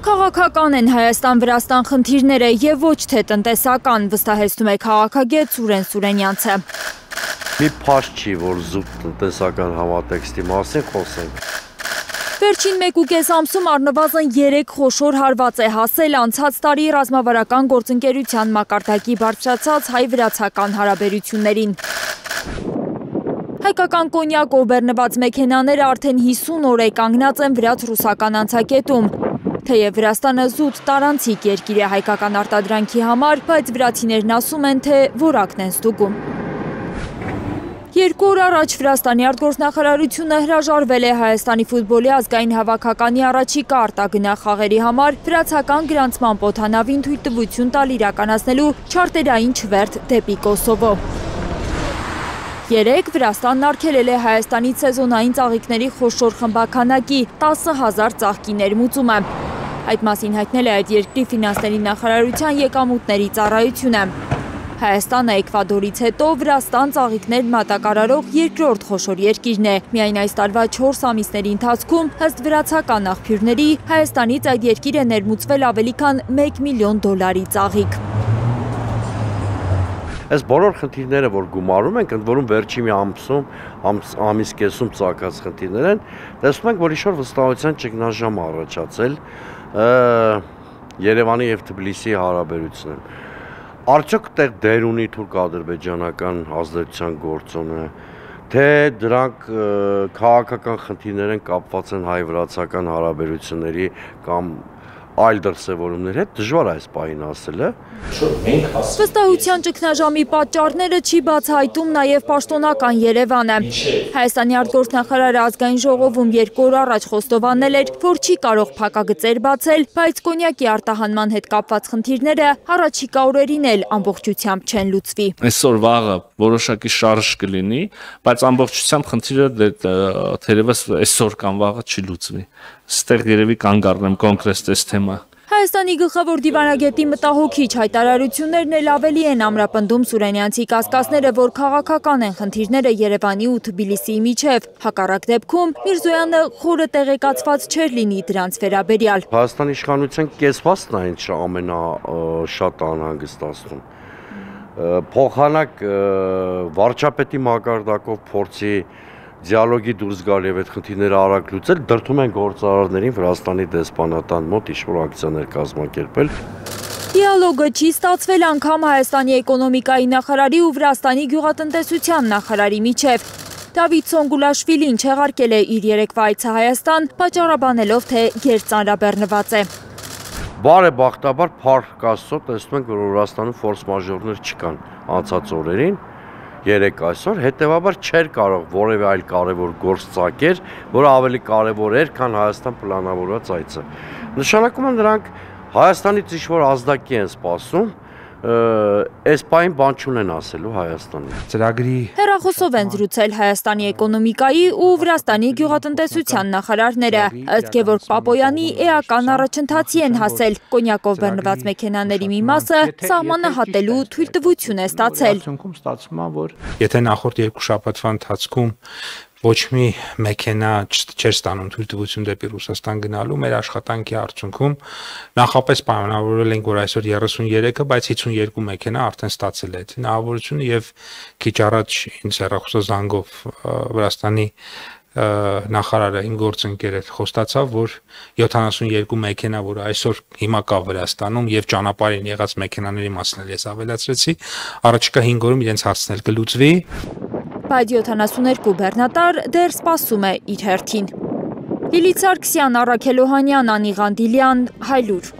Քաղաքական են Հայաստան-Վրաստան խնդիրները եւ ոչ թե տնտեսական, վստահեցնում է քաղաքագետ Սուրեն Սուրենյանցը։ Մի փաստ չի, որ զուտ տնտեսական համատեքստի մասին խոսենք։ Վերջին 1.5 ամսում առնվազն 3 խոշոր հարված է հասել անցած տարի ռազմավարական գործընկերության մակարդակի բարձրացած հայ-վրացական հարաբերություններին։ Հայկական կոնյակով բեռնված մեքենաները արդեն 50 օր է կանգնած են վրաց-ռուսական անցակետում։ Թեև Վրաստանը զուտ տարանցիկ երկիր է հայկական արտադրանքի համար, բայց վրացիներն ասում են, թե որակն են ստուգում։ 2 օր առաջ Վրաստանի արտգործնախարարությունը հրաժարվել է Հայաստանի ֆուտբոլի ազգային հավաքականի առաջիկա արտագնա խաղերի համար վրացական գրանցման պոթանավին թույլտվություն տալ իրականացնելու չարտերային չվերթ դեպի Կոսովո։ Երեկ Վրաստանն արգելել է Հայաստանից սեզոնային ծաղիկների խոշոր խմբաքանակի 10,000 ծաղկի ներմուծումը։ Այդ մասին հայտնել է այդ երկրի ֆինանսների նախարարության եկամուտների ծառայությունը։ Հայաստանը Էկվադորից հետո Վրաստան ծաղիկներ մատակարարող երկրորդ խոշոր երկիրն է։ Միայն այս տարվա 4 ամիսների ընթացքում ըստ վրացական աղբյուրների Հայաստանից այդ երկիր է ներմուծվել ավելի քան $1 միլիոն ծաղիկ։ Այս բոլոր խնդիրները, որ գումարում ենք, ընդ որում վերջի մի ամիս կեսում ծագած խնդիրներ են, տեսնում ենք, որ ինչ-որ վստահության ճգնաժամ առաջացել Երևանի եւ Թբիլիսիի հարաբերություններում։ Արդյոք տեղ դեր ունի թուրք-ադրբեջանական ազդեցության գործոնը, թե դրանք քաղաքական խնդիրներ են կապված են հայ-վրացական հարաբերությունների կամ այլ դրսևորումներ հետ, դժվար այս պահին ասելը։ Վստահության ճգնաժամի պատճառները չի բացահայտում նաև պաշտոնական Երևանը։ Հայաստանի արտգործնախարարը ազգային ժողովում 2 օր առաջ խոստովանել էր, որ չի կարող փակագծեր բացել, բայց կոնյակի արտահանման հետ կապված խնդիրները առաջիկա օրերին էլ ամբողջությամբ չեն լուծվի։ Այսօր վաղը որոշակի շարժ կլինի, բայց ամբողջությամբ խնդիրը թերևս այսօր կամ վաղը չի լուծվի։ Ստեղ երևի կանգ առնեմ կոնկրետ այս թեմա։ Հայաստանի գլխավոր դիվանագետի մտահոգիչ հայտարարություններն էլ ավելի են ամրապնդում Սուրենյանցի կասկածները, որ քաղաքական են խնդիրները Երևանի ու Թբիլիսիի միջև։ Հակառակ դեպքում Միրզոյանը խորը տեղեկացված չէր լինի դրանց վերաբերյալ։ Հայաստանի իշխանության կեսվածն է ինչ ամենաշատ անհանգստացնում։ Փոխանակ վարչապետի մակարդակով փորձի դիալոգի դուրս գալ եւ այդ խնդիրները արագ լուծել, դրդում են գործարարներին Վրաստանի դեսպանատան մոտ ինչ-որ ակցիաներ կազմակերպել։ Դիալոգը չի ստացվել անգամ Հայաստանի էկոնոմիկայի նախարարի ու Վրաստանի գյուղատնտեսության նախարարի միջև։ Դավիթ Սոնգուլաշվիլին չեղարկել է իր երեկվա այցը Հայաստան, պատճառաբանելով, թե գերծանրաբեռնված է։ Բարեբախտաբար փառք Աստծո տեսնում ենք, որ Վրաստանում ֆորս մաժորներ չկան անցած օրերին։ Երեք այսօր, հետևաբար չէր կարող որևէ այլ կարևոր գործ ծագեր, որը ավելի կարևոր էր, քան Հայաստան պլանավորված այցը։ Նշանակում է նրանք Հայաստանից ինչ-որ ազդակի են սպասում, այս պահին բան չունեն ասելու Հայաստանի։ Ծրագրի հեռախոսով են զրուցել Հայաստանի էկոնոմիկայի ու Վրաստանի գյուղատնտեսության նախարարները, ըստ Գևորգ Պապոյանի էական առաջընթացի են հասել։ Կոնյակով բեռնված մեքենաների մի մասը սահմանը հատելու թույլտվություն է ստացել։ Եթե նախորդ 2 շաբաթվա ընթացքում ոչ մի մեքենա չէր ստանում թույլտվություն դեպի Ռուսաստան գնալու, մեր աշխատանքի արդյունքում նախապես պայմանավորվել ենք, որ այսօր 33-ը, բայց 52 մեքենա արդեն ստացել է այդ հնարավորությունը եւ քիչ առաջ ինձ հեռախոսազանգով Վրաստանի նախարարը իմ գործընկերը խոստացավ, որ 72 մեքենա, որ այսօր հիմա կա Վրաստանում եւ ճանապարհին եղած մեքենաների մասն էլ ես ավելացրեցի, առաջիկա 5 օրում իրենց հարցնել կլուծվի։ Բայց 72 բեռնատար դեռ սպասում է իր հերթին։ Լիլիթ Սարգսյան, Առաքել Օհանյան, Անի Ղանդիլյան, Հայլուր։